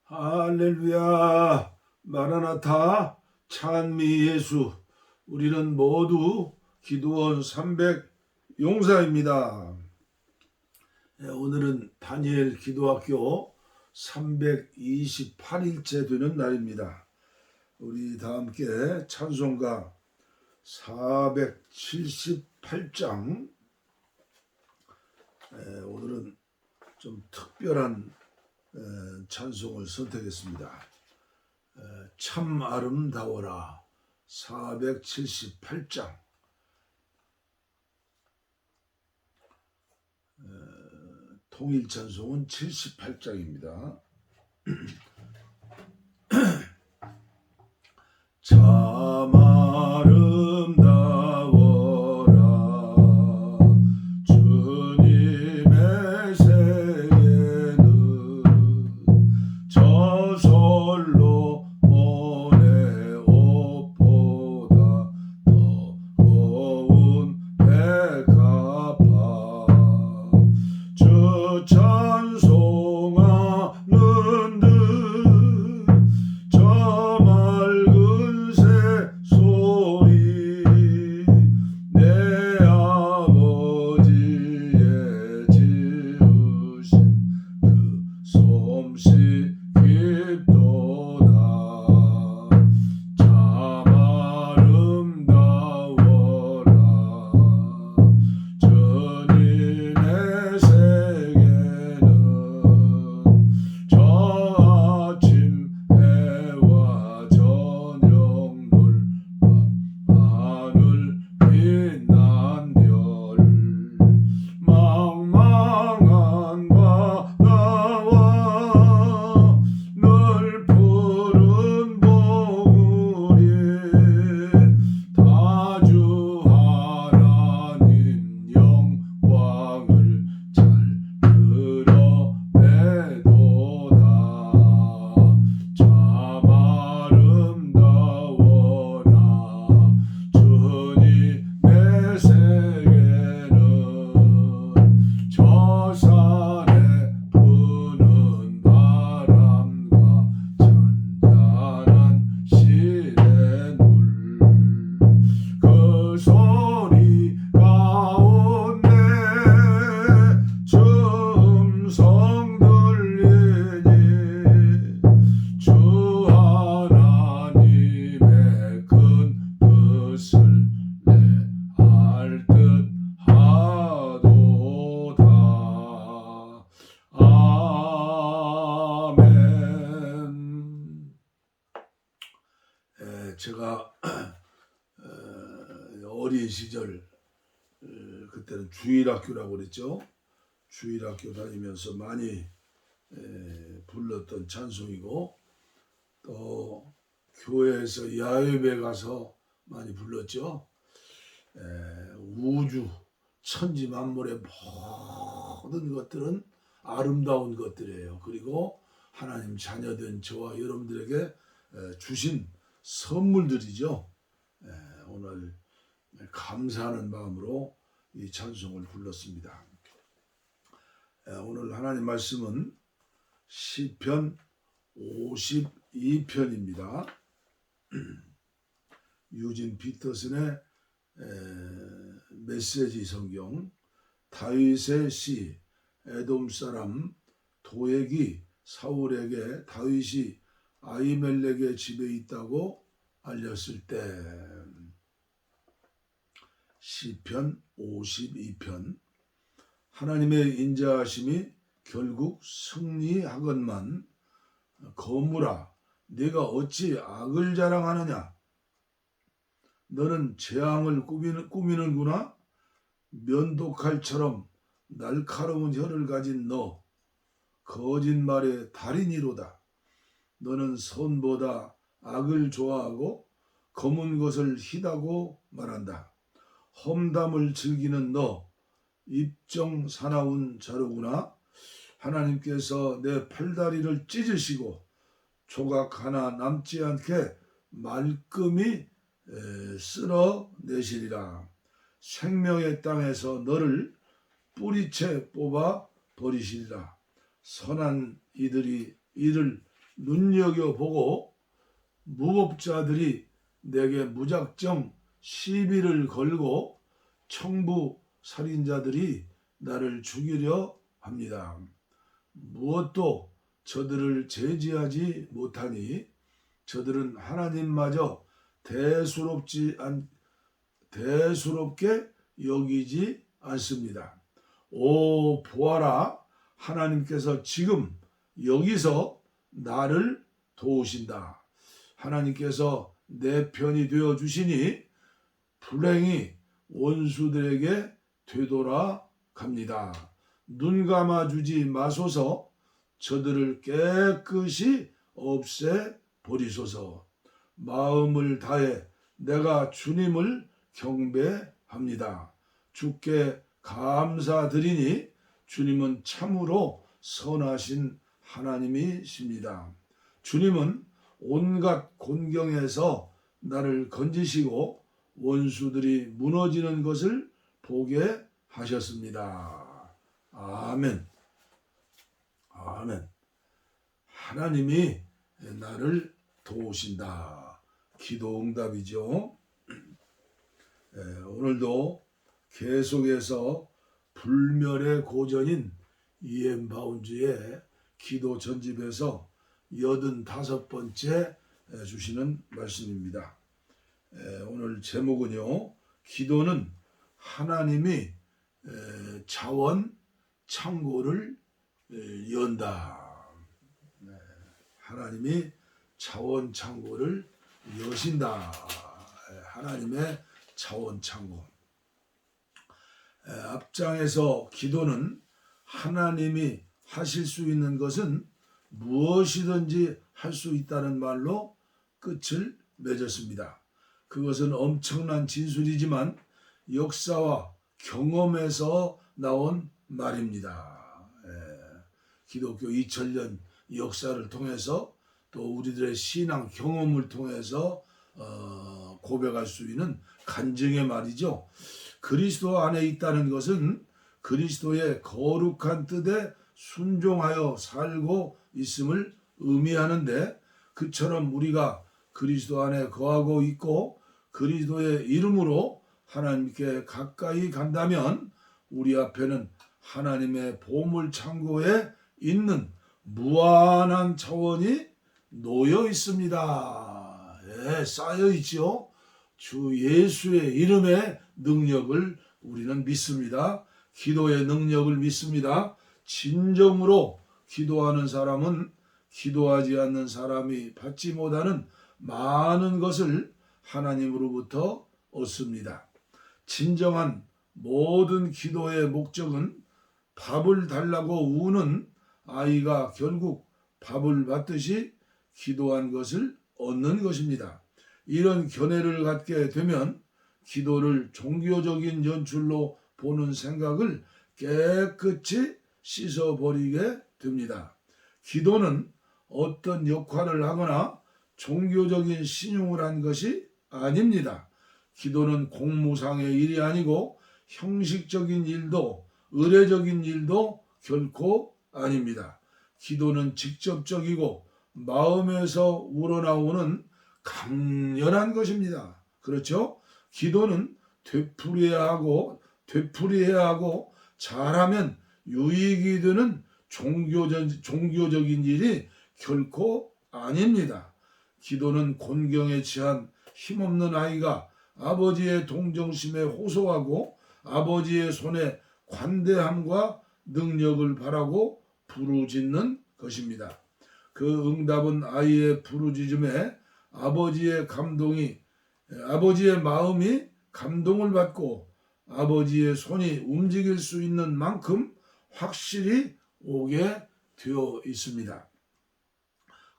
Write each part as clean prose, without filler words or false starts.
할렐루야, 마라나타, 찬미 예수. 우리는 모두 기도원 300 용사입니다. 오늘은 다니엘 기도학교 328일째 되는 날입니다. 우리 다 함께 찬송가 478장, 오늘은 좀 특별한 찬송을 선택했습니다. 참 아름다워라 478장. 통일 찬송은 78장입니다. 참 아름다워라 주님의 세계는 저솔로 모내 옷보다 더 고운 백합화 주 찬송하는 듯 저 맑은 새소리 내 아버지의 지으신 그 솜씨 깊도다. 참 아름다워라 주님의 세계는 저 아침 해와 저녁 놀밤 하늘 빛난 별 망망한 바다와 늘 푸른 봉우리 다주 하나님 영광을 잘 드러내도다. 참 아름다워라 주님의 세계는 저 산에 부는 바람과 잔잔한 시냇물 그 소리 가운데 음성 들리니 주 하나님의 큰 뜻을 내 알 듯 하도다. 아멘. 제가 어린 시절, 그때는 주일학교라고 그랬죠. 주일학교 다니면서 많이 불렀던 찬송이고, 또 교회에서 야외에 가서 많이 불렀죠. 우주 천지 만물의 모든 것들은 아름다운 것들이에요. 그리고 하나님 자녀된 저와 여러분들에게 주신 선물들이죠. 오늘 감사하는 마음으로 이 찬송을 불렀습니다. 오늘 하나님 말씀은 시편 52편입니다. 유진 피터슨의 메시지 성경. 다윗의 시. 에돔 사람 도액이 사울에게 다윗이 아히멜렉의 집에 있다고 알렸을 때. 시편 52편. 하나님의 인자하심이 결국 승리하건만 거물아 네가 어찌 악을 자랑하느냐. 너는 재앙을 꾸미는구나. 면도칼처럼 날카로운 혀를 가진 너 거짓말의 달인이로다. 너는 선보다 악을 좋아하고 검은 것을 희다고 말한다. 험담을 즐기는 너 입정 사나운 자루구나. 하나님께서 내 팔다리를 찢으시고 조각 하나 남지 않게 말끔히 쓸어내시리라. 생명의 땅에서 너를 뿌리채 뽑아 버리시리라. 선한 이들이 이를 눈여겨보고 무법자들이 내게 무작정 시비를 걸고 청부 살인자들이 나를 죽이려 합니다. 무엇도 저들을 제지하지 못하니 저들은 하나님마저 대수롭게 여기지 않습니다. 오, 보아라, 하나님께서 지금 여기서 나를 도우신다. 하나님께서 내 편이 되어 주시니 불행이 원수들에게 되돌아갑니다. 눈 감아주지 마소서. 저들을 깨끗이 없애버리소서. 마음을 다해 내가 주님을 경배합니다. 주께 감사드리니 주님은 참으로 선하신 하나님이십니다. 주님은 온갖 곤경에서 나를 건지시고 원수들이 무너지는 것을 보게 하셨습니다. 아멘. 아멘. 하나님이 나를 도우신다. 기도 응답이죠. 오늘도 계속해서 불멸의 고전인 E.M. 바운즈의 기도 전집에서 85번째 주시는 말씀입니다. 오늘 제목은요, 기도는 하나님이 자원 창고를 연다. 하나님이 자원 창고를 여신다. 하나님의 자원 창고. 앞장에서 기도는 하나님이 하실 수 있는 것은 무엇이든지 할 수 있다는 말로 끝을 맺었습니다. 그것은 엄청난 진술이지만 역사와 경험에서 나온 말입니다. 기독교 2000년 역사를 통해서 또 우리들의 신앙 경험을 통해서 고백할 수 있는 간증의 말이죠. 그리스도 안에 있다는 것은 그리스도의 거룩한 뜻에 순종하여 살고 있음을 의미하는데, 그처럼 우리가 그리스도 안에 거하고 있고 그리스도의 이름으로 하나님께 가까이 간다면 우리 앞에는 하나님의 보물 창고에 있는 무한한 자원이 놓여 있습니다. 쌓여 있지요. 주 예수의 이름의 능력을 우리는 믿습니다. 기도의 능력을 믿습니다. 진정으로 기도하는 사람은 기도하지 않는 사람이 받지 못하는 많은 것을 하나님으로부터 얻습니다. 진정한 모든 기도의 목적은 밥을 달라고 우는 아이가 결국 밥을 받듯이 기도한 것을 얻는 것입니다. 이런 견해를 갖게 되면 기도를 종교적인 연출로 보는 생각을 깨끗이 씻어버리게 됩니다. 기도는 어떤 역할을 하거나 종교적인 신용을 한 것이 아닙니다. 기도는 공무상의 일이 아니고 형식적인 일도 의례적인 일도 결코 아닙니다. 기도는 직접적이고 마음에서 우러나오는 강렬한 것입니다. 그렇죠? 기도는 되풀이해야 하고 잘하면 유익이 되는 종교적인 일이 결코 아닙니다. 기도는 곤경에 처한 힘없는 아이가 아버지의 동정심에 호소하고 아버지의 손에 관대함과 능력을 바라고 부르짖는 것입니다. 그 응답은 아이의 부르짖음에 아버지의 마음이 감동을 받고 아버지의 손이 움직일 수 있는 만큼 확실히 오게 되어 있습니다.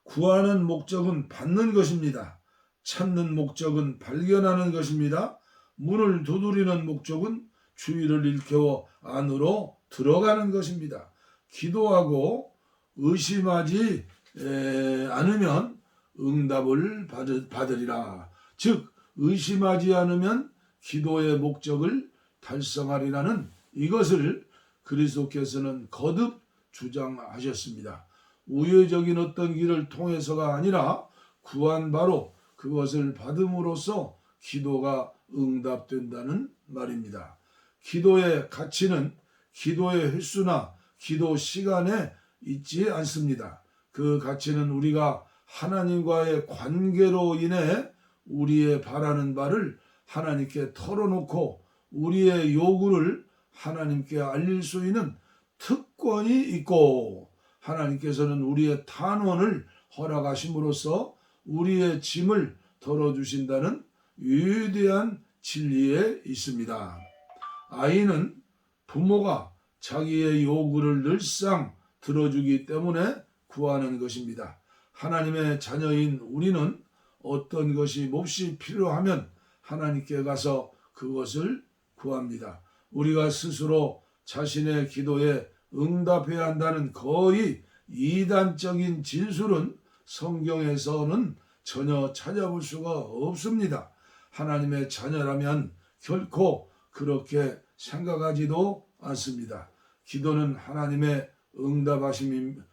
구하는 목적은 받는 것입니다. 찾는 목적은 발견하는 것입니다. 문을 두드리는 목적은 주위를 일깨워 안으로 들어가는 것입니다. 기도하고 의심하지 않으면 응답을 받으리라. 즉 의심하지 않으면 기도의 목적을 달성하리라는 이것을 그리스도께서는 거듭 주장하셨습니다. 우회적인 어떤 길을 통해서가 아니라 구한 바로 그것을 받음으로써 기도가 응답된다는 말입니다. 기도의 가치는 기도의 횟수나 기도 시간에 있지 않습니다. 그 가치는 우리가 하나님과의 관계로 인해 우리의 바라는 바를 하나님께 털어놓고 우리의 요구를 하나님께 알릴 수 있는 특권이 있고, 하나님께서는 우리의 탄원을 허락하심으로써 우리의 짐을 덜어주신다는 위대한 진리에 있습니다. 아이는 부모가 자기의 요구를 늘상 들어주기 때문에 구하는 것입니다. 하나님의 자녀인 우리는 어떤 것이 몹시 필요하면 하나님께 가서 그것을 구합니다. 우리가 스스로 자신의 기도에 응답해야 한다는 거의 이단적인 진술은 성경에서는 전혀 찾아볼 수가 없습니다. 하나님의 자녀라면 결코 그렇게 생각하지도 않습니다. 기도는 하나님의 응답하십니다.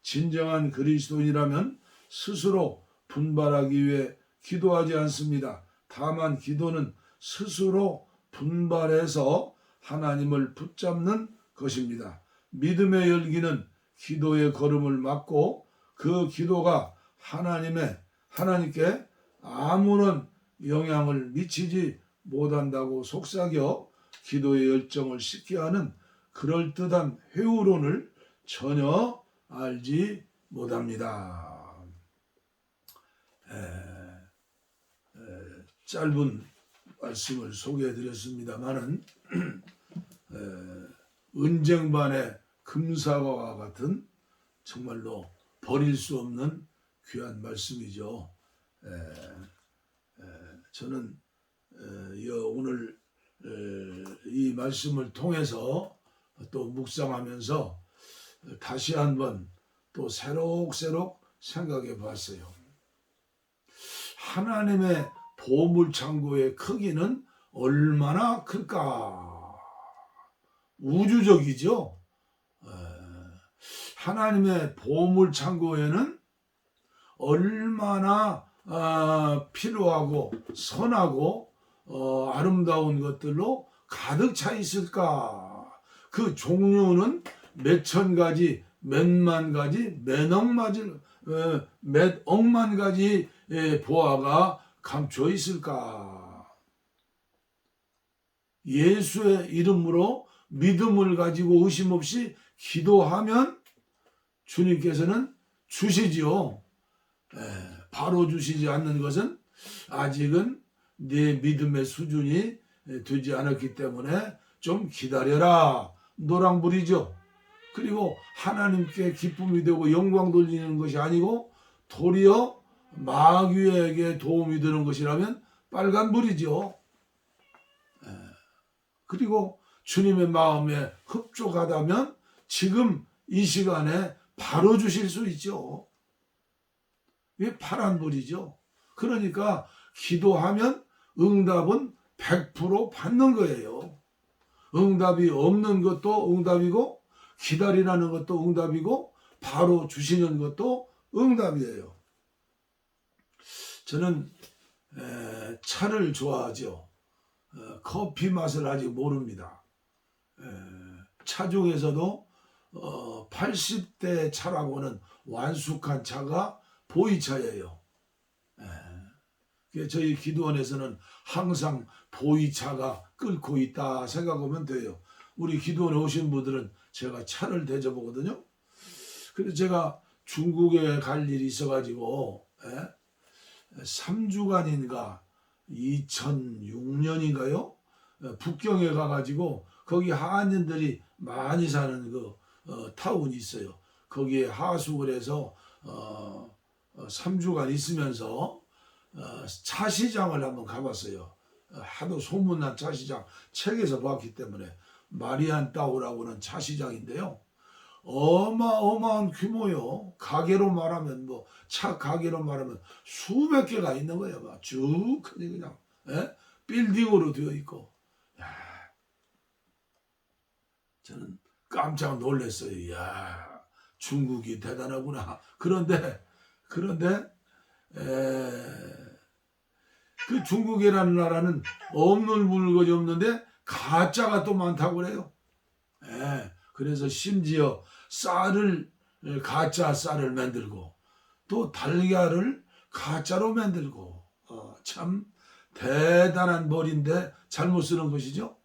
진정한 그리스도인이라면 스스로 분발하기 위해 기도하지 않습니다. 다만 기도는 스스로 분발해서 하나님을 붙잡는 것입니다. 믿음의 열기는 기도의 걸음을 막고 그 기도가 하나님께 아무런 영향을 미치지 못한다고 속삭여 기도의 열정을 식게 하는 그럴듯한 회유론을 전혀 알지 못합니다. 짧은 말씀을 소개해드렸습니다마는 은쟁반의 금사과와 같은 정말로 버릴 수 없는 귀한 말씀이죠. 저는 오늘 이 말씀을 통해서 또 묵상하면서 다시 한번 또 새록새록 생각해 봤어요. 하나님의 보물창고의 크기는 얼마나 클까? 우주적이죠. 하나님의 보물창고에는 얼마나 필요하고 선하고 아름다운 것들로 가득 차 있을까? 그 종류는 몇천 가지, 몇만 가지, 몇 억만 가지 보아가 감춰 있을까? 예수의 이름으로 믿음을 가지고 의심 없이 기도하면 주님께서는 주시지요. 바로 주시지 않는 것은 아직은 네 믿음의 수준이 되지 않았기 때문에 좀 기다려라. 노랑불이죠. 그리고 하나님께 기쁨이 되고 영광 돌리는 것이 아니고 도리어 마귀에게 도움이 되는 것이라면 빨간불이죠. 그리고 주님의 마음에 흡족하다면 지금 이 시간에 바로 주실 수 있죠. 이게 파란불이죠. 그러니까 기도하면 응답은 100% 받는 거예요. 응답이 없는 것도 응답이고 기다리라는 것도 응답이고 바로 주시는 것도 응답이에요. 저는 차를 좋아하죠. 커피 맛을 아직 모릅니다. 차 중에서도 80대 차라고는 완숙한 차가 보이차예요. 저희 기도원에서는 항상 보이차가 끓고 있다 생각하면 돼요. 우리 기도원에 오신 분들은 제가 차를 대접하거든요. 그래서 제가 중국에 갈 일이 있어가지고 3주간인가 2006년인가요? 북경에 가가지고 거기 한인들이 많이 사는 그 타운이 있어요. 거기에 하숙을 해서 3주간 있으면서 차시장을 한번 가봤어요. 하도 소문난 차시장, 책에서 봤기 때문에. 마리안타우라고는 차시장인데요. 어마어마한 규모요. 가게로 말하면 차 가게로 말하면 수백 개가 있는 거예요. 막 쭉 그냥 빌딩으로 되어 있고. 저는 깜짝 놀랐어요. 이야, 중국이 대단하구나. 그런데 그 중국이라는 나라는 없는 물건이 없는데 가짜가 또 많다고 그래요. 그래서 심지어 가짜 쌀을 만들고 또 달걀을 가짜로 만들고 참 대단한 머리인데 잘못 쓰는 것이죠.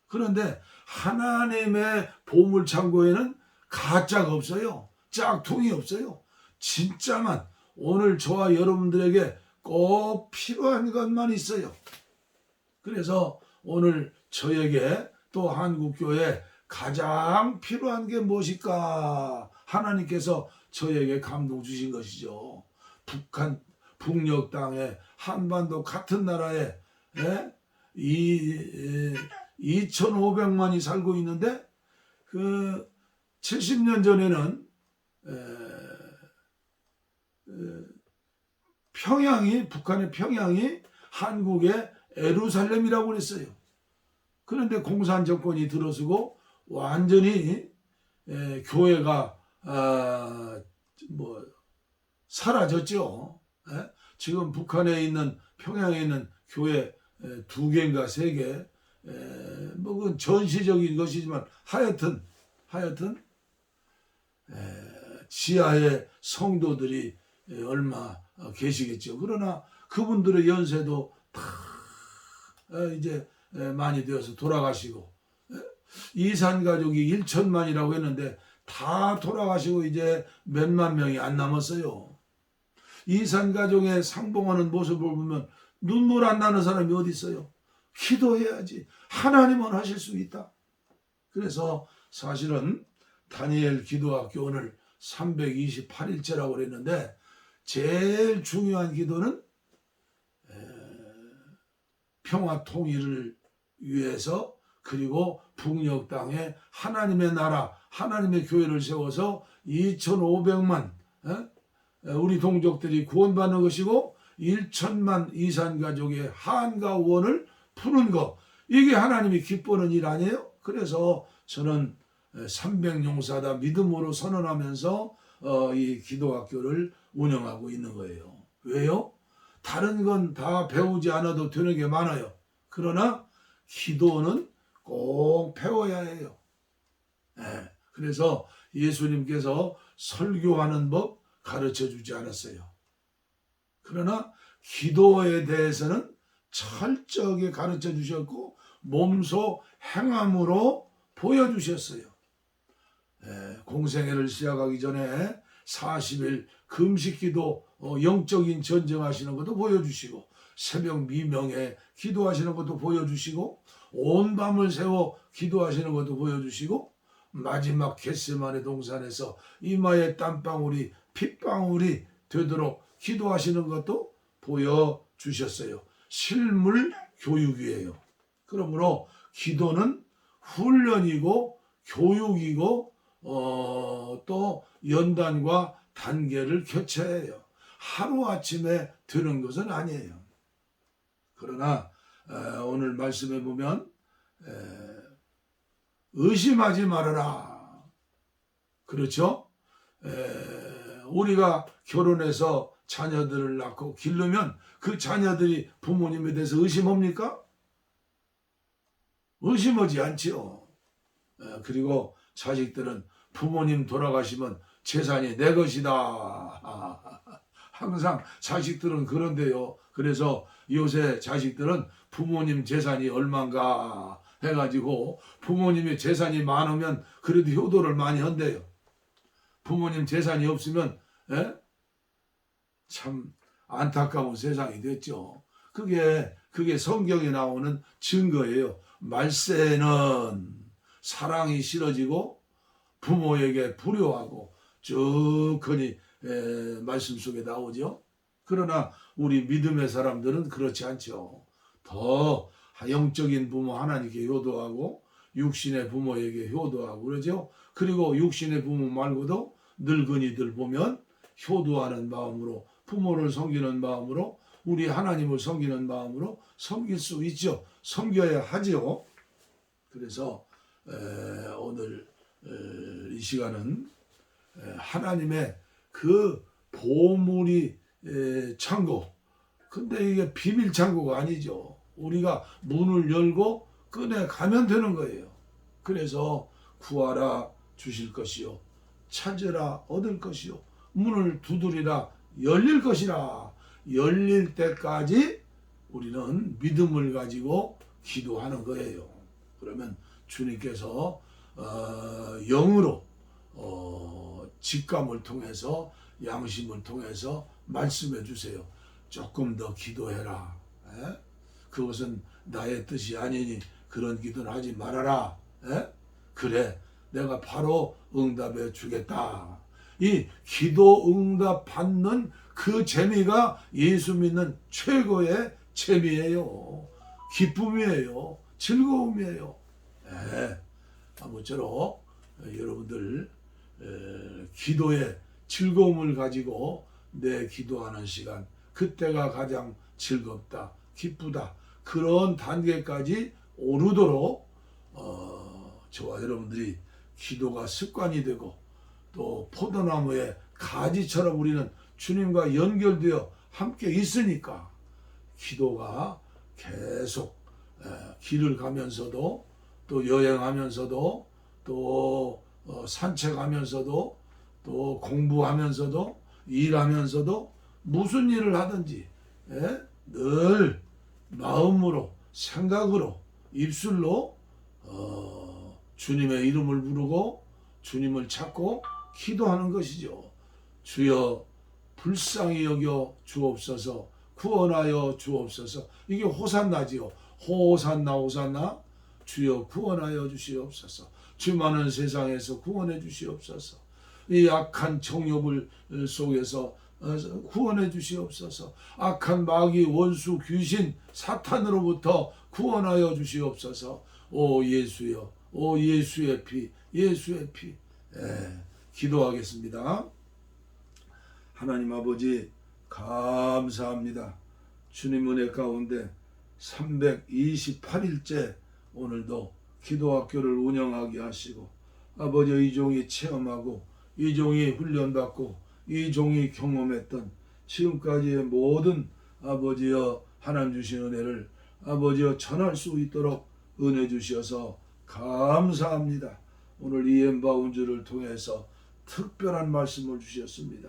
그런데 하나님의 보물창고에는 가짜가 없어요. 짝퉁이 없어요. 진짜만 오늘 저와 여러분들에게 꼭 필요한 것만 있어요. 그래서 오늘 저에게 또 한국교회에 가장 필요한 게 무엇일까? 하나님께서 저에게 감동 주신 것이죠. 북녘 땅에 한반도 같은 나라에 2,500만이 살고 있는데 그 70년 전에는 북한의 평양이 한국의 예루살렘이라고 그랬어요. 그런데 공산 정권이 들어서고 완전히 교회가 사라졌죠. 지금 북한에 있는 평양에 있는 교회 2개인가 3개 그건 전시적인 것이지만 하여튼 지하에 성도들이 얼마 계시겠죠. 그러나 그분들의 연세도 다 이제 많이 되어서 돌아가시고 이산 가족이 1천만이라고 했는데 다 돌아가시고 이제 몇만 명이 안 남았어요. 이산 가족의 상봉하는 모습을 보면 눈물 안 나는 사람이 어디 있어요? 기도해야지. 하나님은 하실 수 있다. 그래서 사실은 다니엘 기도학교 오늘 328일째라고 그랬는데 제일 중요한 기도는 평화 통일을 위해서 그리고 북녘 땅에 하나님의 나라, 하나님의 교회를 세워서 2,500만 우리 동족들이 구원받는 것이고 1천만 이산 가족의 한가 원을 푸는 것, 이게 하나님이 기뻐하는 일 아니에요? 그래서 저는 300용사다 믿음으로 선언하면서 이 기도학교를 운영하고 있는 거예요. 왜요? 다른 건 다 배우지 않아도 되는 게 많아요. 그러나 기도는 꼭 배워야 해요. 그래서 예수님께서 설교하는 법 가르쳐 주지 않았어요. 그러나 기도에 대해서는 철저하게 가르쳐 주셨고 몸소 행함으로 보여주셨어요. 공생애를 시작하기 전에 40일 금식기도 영적인 전쟁하시는 것도 보여주시고 새벽 미명에 기도하시는 것도 보여주시고 온 밤을 새워 기도하시는 것도 보여주시고 마지막 겟세마네 동산에서 이마에 땀방울이 핏방울이 되도록 기도하시는 것도 보여주셨어요. 실물 교육이에요. 그러므로 기도는 훈련이고 교육이고 또 연단과 단계를 교체해요. 하루아침에 되는 것은 아니에요. 그러나 오늘 말씀해 보면 의심하지 말아라. 그렇죠? 우리가 결혼해서 자녀들을 낳고 기르면 그 자녀들이 부모님에 대해서 의심합니까? 의심하지 않지요. 그리고 자식들은 부모님 돌아가시면 재산이 내 것이다. 항상 자식들은 그런데요. 그래서 요새 자식들은 부모님 재산이 얼마인가 해가지고 부모님의 재산이 많으면 그래도 효도를 많이 한대요. 부모님 재산이 없으면 참 안타까운 세상이 됐죠. 그게 성경에 나오는 증거예요. 말세는 사랑이 싫어지고 부모에게 불효하고 쭉 흔히 말씀 속에 나오죠. 그러나 우리 믿음의 사람들은 그렇지 않죠. 더 영적인 부모 하나님께 효도하고 육신의 부모에게 효도하고 그러죠. 그리고 육신의 부모 말고도 늙은이들 보면 효도하는 마음으로 부모를 섬기는 마음으로 우리 하나님을 섬기는 마음으로 섬길 수 있죠. 섬겨야 하죠. 그래서 오늘 이 시간은 하나님의 그 보물이 창고. 근데 이게 비밀 창고가 아니죠. 우리가 문을 열고 꺼내 가면 되는 거예요. 그래서 구하라 주실 것이요, 찾으라 얻을 것이요, 문을 두드리라 열릴 것이라. 열릴 때까지 우리는 믿음을 가지고 기도하는 거예요. 그러면 주님께서 영으로 직감을 통해서, 양심을 통해서 말씀해 주세요. 조금 더 기도해라. 그것은 나의 뜻이 아니니 그런 기도는 하지 말아라. 그래, 내가 바로 응답해 주겠다. 이 기도 응답 받는 그 재미가 예수 믿는 최고의 재미예요. 기쁨이에요. 즐거움이에요. 아무쪼록 여러분들 기도의 즐거움을 가지고 내 기도하는 시간, 그때가 가장 즐겁다, 기쁘다, 그런 단계까지 오르도록 저와 여러분들이 기도가 습관이 되고, 또 포도나무의 가지처럼 우리는 주님과 연결되어 함께 있으니까 기도가 계속 길을 가면서도, 또 여행하면서도, 또 산책하면서도, 또 공부하면서도, 일하면서도, 무슨 일을 하든지 늘 마음으로, 생각으로, 입술로 주님의 이름을 부르고 주님을 찾고 기도하는 것이죠. 주여 불쌍히 여겨 주옵소서, 구원하여 주옵소서. 이게 호산나지요. 호산나 호산나. 주여 구원하여 주시옵소서. 주 많은 세상에서 구원해 주시옵소서. 이 악한 정욕을 속에서 구원해 주시옵소서. 악한 마귀, 원수, 귀신, 사탄으로부터 구원하여 주시옵소서. 오 예수여, 오 예수의 피, 예수의 피. 기도하겠습니다. 하나님 아버지 감사합니다. 주님 은혜 가운데 328일째 오늘도 기도학교를 운영하게 하시고, 아버지 이 종이 체험하고, 이 종이 훈련받고, 이 종이 경험했던 지금까지의 모든 아버지여 하나님 주신 은혜를 아버지여 전할 수 있도록 은혜 주셔서 감사합니다. 오늘 이 엠바운즈를 통해서 특별한 말씀을 주셨습니다.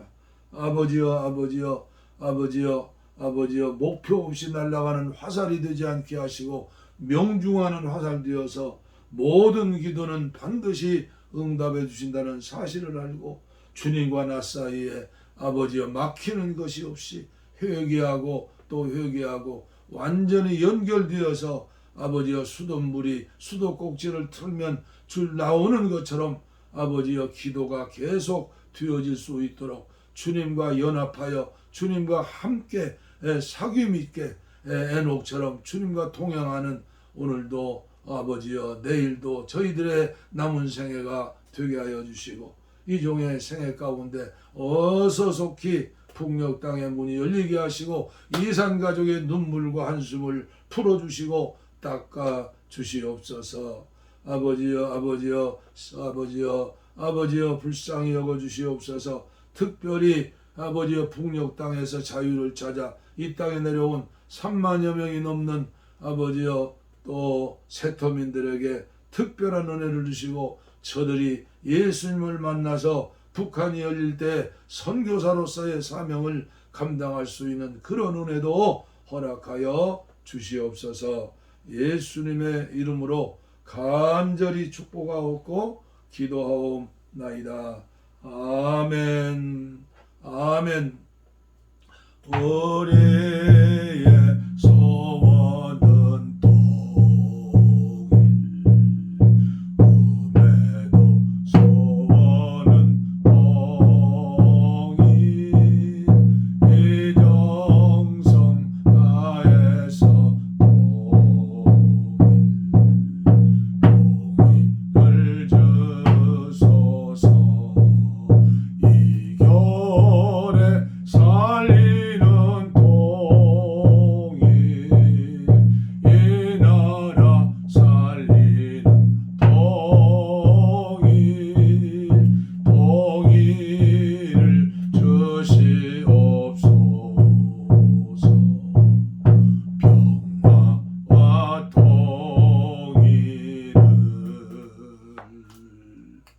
아버지여 아버지여 아버지여 아버지여, 목표 없이 날아가는 화살이 되지 않게 하시고 명중하는 화살 되어서 모든 기도는 반드시 응답해 주신다는 사실을 알고, 주님과 나 사이에 아버지여 막히는 것이 없이 회개하고 또 회개하고 완전히 연결되어서 아버지여 수돗물이 수도꼭지를 틀면 줄 나오는 것처럼 아버지여 기도가 계속 되어질 수 있도록 주님과 연합하여 주님과 함께 사귐 있게 에녹처럼 주님과 동행하는 오늘도 아버지여 내일도 저희들의 남은 생애가 되게 하여 주시고, 이 종의 생애 가운데 어서 속히 북녘 땅의 문이 열리게 하시고 이산 가족의 눈물과 한숨을 풀어주시고 닦아 주시옵소서. 아버지여 아버지여 아버지여 아버지여 불쌍히 여겨 주시옵소서. 특별히 아버지여 북녘 땅에서 자유를 찾아 이 땅에 내려온 3만여 명이 넘는 아버지여 또 세터민들에게 특별한 은혜를 주시고, 저들이 예수님을 만나서 북한이 열릴 때 선교사로서의 사명을 감당할 수 있는 그런 은혜도 허락하여 주시옵소서. 예수님의 이름으로 간절히 축복하옵고 기도하옵나이다. 아멘. 아멘. 오래